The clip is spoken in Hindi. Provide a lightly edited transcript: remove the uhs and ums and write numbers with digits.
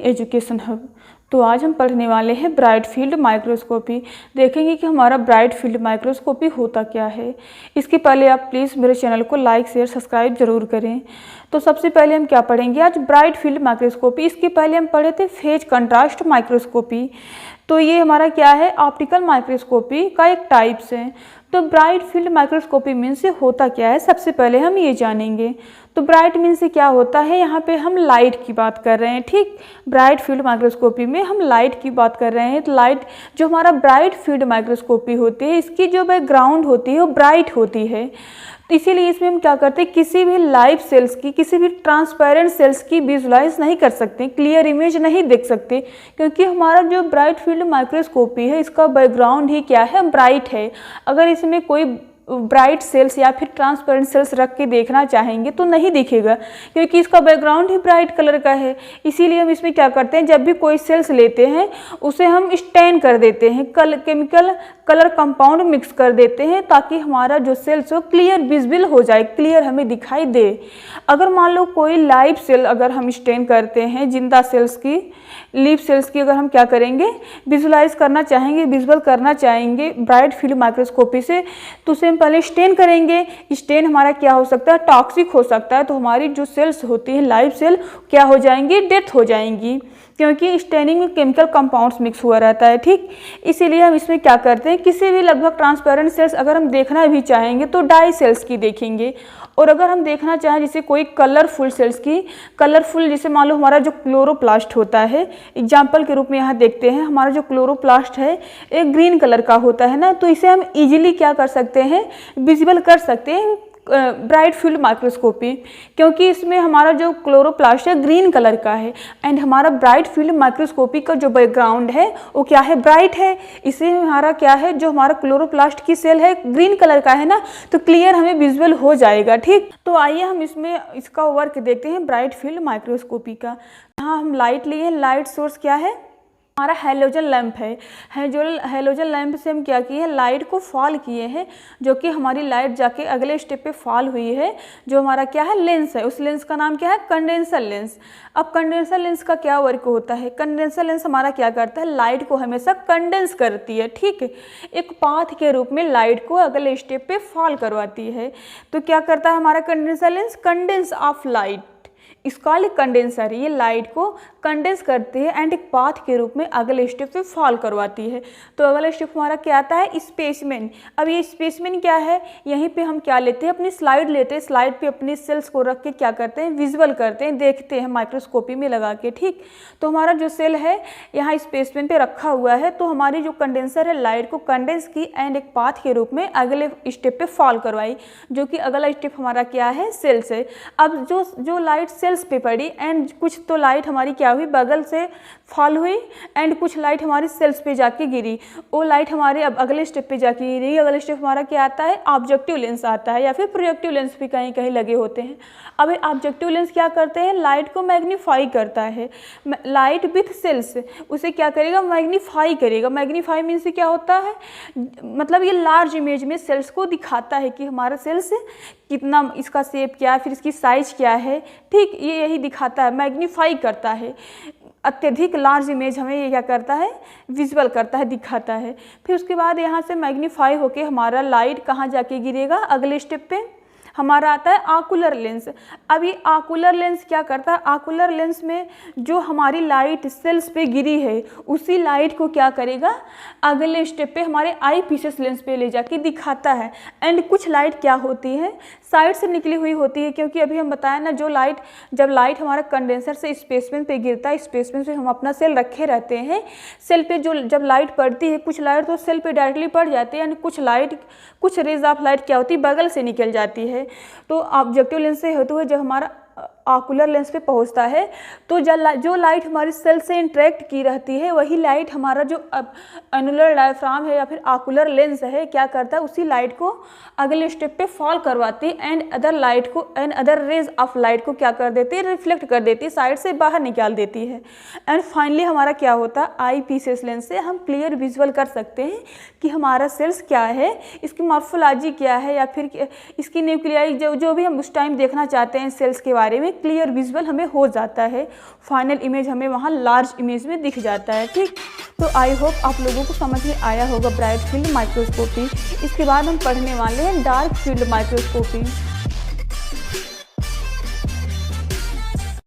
Education hub. तो आज हम पढ़ने वाले हैं ब्राइट फील्ड माइक्रोस्कोपी। देखेंगे कि हमारा ब्राइट फील्ड माइक्रोस्कोपी होता क्या है। इसके पहले आप प्लीज़ मेरे चैनल को लाइक शेयर सब्सक्राइब जरूर करें। तो सबसे पहले हम क्या पढ़ेंगे आज ब्राइट फील्ड माइक्रोस्कोपी। इसके पहले हम पढ़े थे फेज कंट्रास्ट माइक्रोस्कोपी। तो ये हमारा क्या है, ऑप्टिकल माइक्रोस्कोपी का एक टाइप्स है। तो ब्राइट फील्ड माइक्रोस्कोपी मीन्स से होता क्या है, सबसे पहले हम ये जानेंगे। तो ब्राइट मीन्स से क्या होता है, यहाँ पे हम लाइट की बात कर रहे हैं। ठीक, ब्राइट फील्ड माइक्रोस्कोपी में हम लाइट की बात कर रहे हैं। तो लाइट जो हमारा ब्राइट फील्ड माइक्रोस्कोपी होती है, इसकी जो बैकग्राउंड होती है वो ब्राइट होती है। तो इसीलिए इसमें हम क्या करते हैं, किसी भी लाइव सेल्स की, किसी भी ट्रांसपेरेंट सेल्स की विजुलाइज नहीं कर सकते, क्लियर इमेज नहीं देख सकते, क्योंकि हमारा जो ब्राइट फील्ड माइक्रोस्कोपी है इसका बैकग्राउंड ही क्या है, ब्राइट है। अगर इसमें कोई ब्राइट सेल्स या फिर ट्रांसपेरेंट सेल्स रख के देखना चाहेंगे तो नहीं दिखेगा, क्योंकि इसका बैकग्राउंड ही ब्राइट कलर का है। इसीलिए हम इसमें क्या करते हैं, जब भी कोई सेल्स लेते हैं उसे हम स्टेन कर देते हैं, केमिकल कलर कंपाउंड मिक्स कर देते हैं, ताकि हमारा जो सेल्स हो क्लियर विजिबल हो जाए, क्लियर हमें दिखाई दे। अगर मान लो कोई लाइव सेल अगर हम स्टेन करते हैं, जिंदा सेल्स की, लीव सेल्स की अगर हम क्या करेंगे, विजुलाइज करना चाहेंगे, विजुअल करना चाहेंगे ब्राइट फील्ड माइक्रोस्कोपी से, तो उसे हम पहले स्टेन करेंगे। स्टेन हमारा क्या हो सकता है, टॉक्सिक हो सकता है। तो हमारी जो सेल्स होती है लाइव सेल क्या हो जाएंगी, डेथ हो जाएंगी, क्योंकि स्टेनिंग में केमिकल कंपाउंड्स मिक्स हुआ रहता है। ठीक, इसीलिए हम इसमें क्या करते हैं, किसी भी लगभग ट्रांसपेरेंट सेल्स अगर हम देखना भी चाहेंगे तो डाई सेल्स की देखेंगे। और अगर हम देखना चाहें जैसे कोई कलरफुल सेल्स की, कलरफुल जैसे मान लो हमारा जो क्लोरोप्लास्ट होता है, एग्जाम्पल के रूप में यहाँ देखते हैं, हमारा जो क्लोरोप्लास्ट है एक ग्रीन कलर का होता है ना, तो इसे हम इजीली क्या कर सकते हैं, विजिबल कर सकते हैं ब्राइट फील्ड माइक्रोस्कोपी, क्योंकि इसमें हमारा जो क्लोरोप्लास्ट है ग्रीन कलर का है। एंड हमारा ब्राइट फील्ड माइक्रोस्कोपी का जो बैकग्राउंड है वो क्या है, ब्राइट है। इसे हमारा क्या है, जो हमारा क्लोरोप्लास्ट की सेल है ग्रीन कलर का है ना, तो क्लियर हमें विजुअल हो जाएगा। ठीक, तो आइए हम इसमें इसका वर्क देखते हैं ब्राइट फील्ड माइक्रोस्कोपी का। यहाँ हम लाइट लिए, लाइट सोर्स क्या है, हमारा हैलोजन लैंप है। जो हैलोजन लैंप से हम क्या किए हैं, लाइट को फॉल किए हैं, जो कि हमारी लाइट जाके अगले स्टेप पे फॉल हुई है। जो हमारा क्या है, लेंस है, उस लेंस का नाम क्या है, कंडेंसर लेंस। अब कंडेंसर लेंस का क्या वर्क होता है, कंडेंसर लेंस हमारा क्या करता है, लाइट को हमेशा कंडेंस करती है। ठीक है, एक पाथ के रूप में लाइट को अगले स्टेप पे फॉल करवाती है। तो क्या करता है हमारा condenser lens, condense of light, इसका कंडेंसर, ये लाइट को कंडेंस करती है एंड एक पाथ के रूप में अगले स्टेप पे फॉल करवाती है। तो अगला स्टेप हमारा क्या आता है, स्पेसमेन। अब ये स्पेसमेन क्या है, यहीं पे हम क्या लेते हैं, अपनी स्लाइड लेते हैं, स्लाइड पे अपनी सेल्स को रख के क्या करते हैं, विजुअल करते हैं, देखते हैं माइक्रोस्कोपी में लगा के। ठीक, तो हमारा जो सेल है यहाँ स्पेसमेन पे रखा हुआ है, तो हमारी जो कंडेंसर है लाइट को कंडेंस की एंड एक पाथ के रूप में अगले स्टेप पे फॉल करवाई, जो कि अगला स्टेप हमारा क्या है, सेल्स है। अब जो लाइट सेल्स पे पड़ी एंड कुछ तो लाइट हमारी क्या हुई, बगल से फॉल हुई एंड कुछ लाइट हमारी सेल्स पे जाके गिरी। वो लाइट हमारे अब अगले स्टेप पे जाके गिरी। अगले स्टेप हमारा क्या आता है, ऑब्जेक्टिव लेंस आता है, या फिर प्रोजेक्टिव लेंस भी कहीं कहीं लगे होते हैं। अब ऑब्जेक्टिव लेंस क्या करते हैं, लाइट को मैग्नीफाई करता है, लाइट विथ सेल्स उसे क्या करेगा, मैग्नीफाई करेगा। मैग्नीफाई मीन्स से क्या होता है, मतलब ये लार्ज इमेज में सेल्स को दिखाता है कि हमारा सेल्स कितना, इसका शेप क्या है, फिर इसकी साइज क्या है। ठीक, ये यही दिखाता है, मैग्नीफाई करता है, अत्यधिक लार्ज इमेज हमें ये क्या करता है, विजुअल करता है, दिखाता है। फिर उसके बाद यहाँ से मैग्नीफाई होके हमारा लाइट कहाँ जाके गिरेगा, अगले स्टेप पे हमारा आता है आकुलर लेंस। अब ये आकुलर लेंस क्या करता है, आकुलर लेंस में जो हमारी लाइट सेल्स पे गिरी है उसी लाइट को क्या करेगा, अगले स्टेप पे हमारे आई पीसेस लेंस पे ले जाके दिखाता है। एंड कुछ लाइट क्या होती है, साइड से निकली हुई होती है, क्योंकि अभी हम बताया ना, जो लाइट, जब लाइट हमारा कंडेंसर से स्पेसमेन पे गिरता है, स्पेसमेन से हम अपना सेल रखे रहते हैं, सेल पे जो जब लाइट पड़ती है, कुछ लाइट तो सेल पे डायरेक्टली पड़ जाती है एंड कुछ रेज ऑफ लाइट क्या होती है, बगल से निकल जाती है। तो ऑब्जेक्टिव लेंस से होते हुए जब हमारा आकुलर लेंस पे पहुंचता है, तो जो लाइट हमारी सेल से इंटरेक्ट की रहती है वही लाइट हमारा जो एनुलर डायफ्राम है या फिर आकुलर लेंस है क्या करता है, उसी लाइट को अगले स्टेप पे फॉल करवाती है and other rays of light को क्या कर देती है, रिफ्लेक्ट कर देती है, साइड से बाहर निकाल देती है। एंड फाइनली हमारा क्या होता है, आई पीसेस लेंस से हम क्लियर विजुअल कर सकते हैं कि हमारा सेल्स क्या है, इसकी मॉर्फोलॉजी क्या है, या फिर इसकी न्यूक्लियाई जो भी हम उस टाइम देखना चाहते हैं सेल्स के बारे में, क्लियर विजुअल हमें हो जाता है, फाइनल इमेज हमें वहाँ लार्ज इमेज में दिख जाता है। ठीक, तो आई होप आप लोगों को समझ में आया होगा ब्राइट फील्ड माइक्रोस्कोपी। इसके बाद हम पढ़ने वाले हैं डार्क फील्ड माइक्रोस्कोपी।